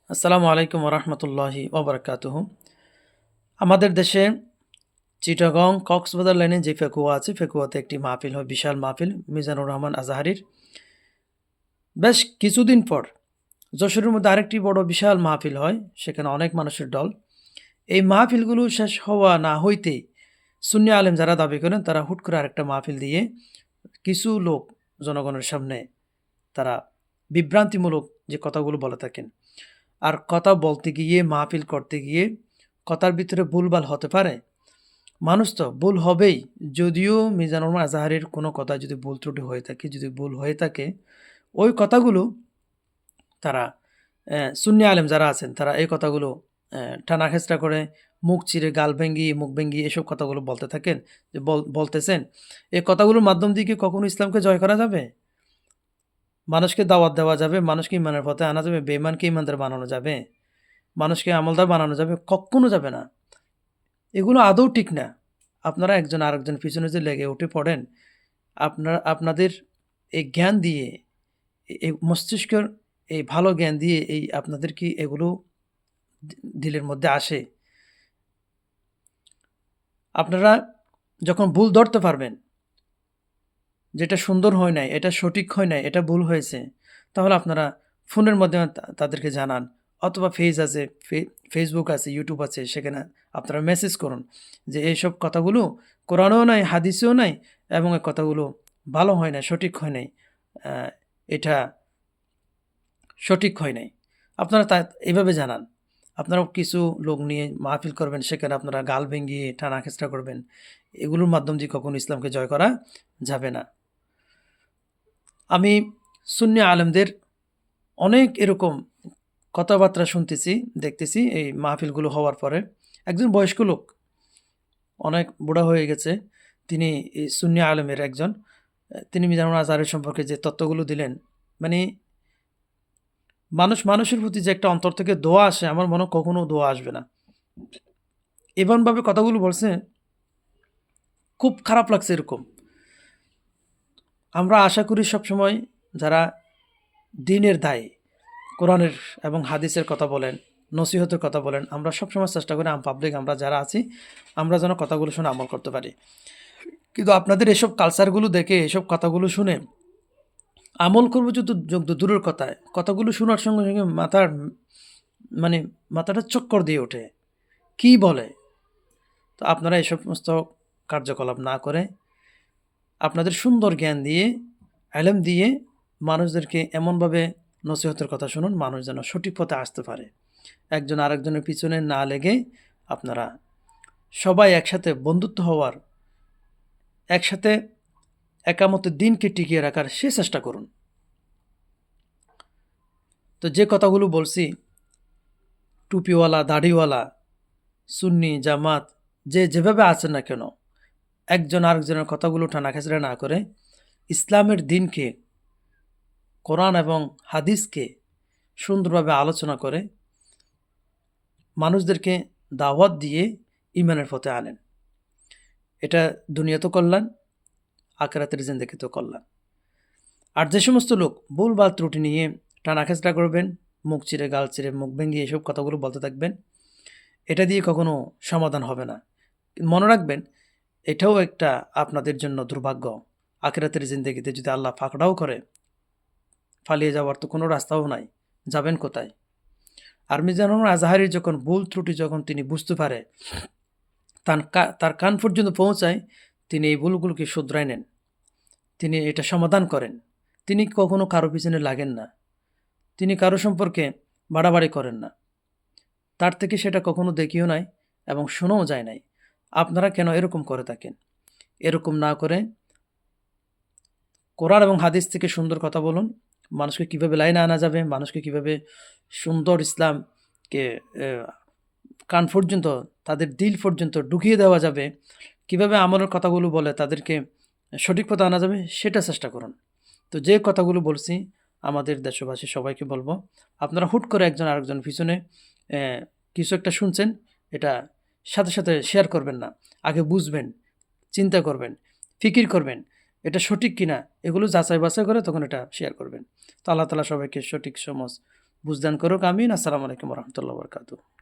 আসসালামু আলাইকুম ওরহমতুল্লাহি ওবরাকাতুহু। আমাদের দেশে চিটাগং কক্সবাজার লাইনে যে ফেকুয়া আছে, ফেকুয়াতে একটি মাহফিল হয়, বিশাল মাহফিল মিজানুর রহমান আজাহারির। বেশ কিছুদিন পর যশোরের মধ্যে আরেকটি বড় বিশাল মাহফিল হয়, সেখানে অনেক মানুষের ঢল। এই মাহফিলগুলো শেষ হওয়া না হইতেই সুন্নি আলেম যারা দাবি করেন তারা হুট করে আরেকটা মাহফিল দিয়ে কিছু লোক জনগণের সামনে তারা বিভ্রান্তিমূলক যে কথাগুলো বলে থাকেন। আর কথা বলতে গিয়ে, মাহফিল করতে গিয়ে কথার ভিতরে ভুলভাল হতে পারে। মানুষ তো ভুল হবেই। যদিও মিজানুর রহমান আজাহারের কোনো কথা যদি ভুল ত্রুটি হয়ে থাকে, যদি ভুল হয়ে থাকে, ওই কথাগুলো তারা সুন্নি আলেম যারা আছেন তারা এই কথাগুলো টানাহেঁচড়া করে মুখ চিরে গাল ভেঙ্গি, মুখ ভেঙ্গি এসব কথাগুলো বলতে থাকেন, যে বলতেছেন। এই কথাগুলোর মাধ্যম দিয়ে কি কখনো ইসলামকে জয় করা যাবে? মানুষকে দাওয়াত দেওয়া যাবে? মানুষকে ইমানের পথে আনা যাবে? বেঈমানকে ইমানদার বানানো যাবে? মানুষকে আমলদার বানানো যাবে? কক্ষনো যাবে না। এগুলো আদৌ ঠিক না। আপনারা একজন আরেকজনের পিছনে যে লেগে উঠে পড়েন, আপনাদের এই জ্ঞান দিয়ে, এই মস্তিষ্কের এই ভালো জ্ঞান দিয়ে আপনাদের কি এগুলো দিলের মধ্যে আসে? আপনারা যখন ভুল ধরতে পারবেন, যেটা সুন্দর হয় নাই, এটা সঠিক হয় নাই, এটা ভুল হয়েছে, তাহলে আপনারা ফোনের মাধ্যমে তাদেরকে জানান, অথবা আছে, ফেসবুক আছে, ইউটিউব আছে, সেখানে আপনারা মেসেজ করুন যে এইসব কথাগুলো কোরআনেও নাই, হাদিসেও নাই, এবং এই কথাগুলো ভালো হয় না, সঠিক হয় নাই, এটা সঠিক হয় নাই। আপনারা এভাবে জানান। আপনারাও কিছু লোক নিয়ে মাহফিল করবেন, সেখানে আপনারা গাল ভেঙ্গিয়ে টানাখেচড়া করবেন। এগুলোর মাধ্যম দিয়ে কখনো ইসলামকে জয় করা যাবে না। আমি সুন্নি আলেমদের অনেক এরকম কথাবার্তা শুনতেছি, দেখতেছি এই মাহফিলগুলো হওয়ার পরে। একজন বয়স্ক লোক, অনেক বুড়া হয়ে গেছে, তিনি এই সুন্নি আলেমের একজন। তিনি মিজানুর আজহারের সম্পর্কে যে তত্ত্বগুলো দিলেন, মানে মানুষের প্রতি যে একটা অন্তর থেকে দোয়া আসে, আমার মনে হয় কখনো দোয়া আসবে না। এমনভাবে কথাগুলো বলছে, খুব খারাপ লাগছে এরকম। আমরা আশা করি সবসময় যারা দ্বীনের দায়ে কোরআনের এবং হাদিসের কথা বলেন, নসিহতের কথা বলেন, আমরা সবসময় চেষ্টা করি পাবলিক আমরা যারা আছি, আমরা যেন কথাগুলো শুনে আমল করতে পারি। কিন্তু আপনাদের এসব কালচারগুলো দেখে, এসব কথাগুলো শুনে আমল করবো যত দূরের কথায়, কথাগুলো শোনার সঙ্গে সঙ্গে মানে মাথাটা চক্কর দিয়ে ওঠে। কি বলে? তো আপনারা এসব সমস্ত কার্যকলাপ না করে আপনাদের সুন্দর জ্ঞান দিয়ে, এলেম দিয়ে মানুষদেরকে এমনভাবে নসিহতের কথা শুনুন, মানুষ যেন সঠিক পথে আসতে পারে। একজন আরেকজনের পিছনে না লেগে আপনারা সবাই একসাথে বন্ধুত্ব হওয়ার, একসাথে একামতের দিনকে টিকিয়ে রাখার সে চেষ্টা করুন। তো যে কথাগুলো বলছি, টুপিওয়ালা, দাড়িওয়ালা, সুন্নি, জামাত, যে যেভাবে আছেন না কেন, একজন আরেকজনের কথাগুলো টানাখেঁচড়া না করে ইসলামের দিনকে, কোরআন এবং হাদিসকে সুন্দরভাবে আলোচনা করে মানুষদেরকে দাওয়াত দিয়ে ইমানের পথে আনেন। এটা দুনিয়াতেও কল্যাণ, আখিরাতের জিন্দেগিতেও কল্যাণ। আর যে সমস্ত লোক ভুলভাল ত্রুটি নিয়ে টানাখেঁচড়া করবেন, মুখ চিরে গাল চিরে মুখ ভেঙে এসব কথাগুলো বলতে থাকবেন, এটা দিয়ে কখনো সমাধান হবে না। মনে রাখবেন, এটাও একটা আপনাদের জন্য দুর্ভাগ্য। আখিরাতের জিন্দেগিতে যদি আল্লাহ ফাঁকড়াও করে, পালিয়ে যাওয়ার তো কোনো রাস্তাও নাই, যাবেন কোথায়? আর মিজানুর আজহারির যখন ভুল ত্রুটি যখন তিনি বুঝতে পারে, তার কান পর্যন্ত পৌঁছায়, তিনি এই ভুলগুলোকে শুধরাই নেন, তিনি এটা সমাধান করেন। তিনি কখনো কারো পিছনে লাগেন না, তিনি কারো সম্পর্কে বাড়াবাড়ি করেন না, তার থেকে সেটা কখনো দেখিও নাই এবং শোনাও যায় নাই। আপনারা কেন এরকম করে থাকেন? এরকম না করে কোরআন এবং হাদিস থেকে সুন্দর কথা বলুন। মানুষকে কিভাবে লাইনে আনা যাবে, মানুষকে কিভাবে সুন্দর ইসলামকে কান পর্যন্ত, তাদের দিল পর্যন্ত ঢুকিয়ে দেওয়া যাবে, কিভাবে আমলের কথাগুলো বলে তাদেরকে সঠিক পথে আনা যাবে, সেটা চেষ্টা করুন। তো যে কথাগুলো বলছি, আমাদের দেশবাসী সবাইকে বলবো, আপনারা হুট করে একজন আরেকজন পিছনে কিছু একটা শুনছেন, এটা সাথে সাথে শেয়ার করবেন না। আগে বুঝবেন, চিন্তা করবেন, ফিকির করবেন, এটা সঠিক কিনা, এগুলো যাচাই বাছাই করে তখন এটা শেয়ার করবেন। তো আল্লাহ তাআলা সবাইকে সঠিক সমঝ বুঝদান করুক। আমিন। আসসালামু আলাইকুম ওয়া রাহমাতুল্লাহি ওয়া বারাকাতুহু।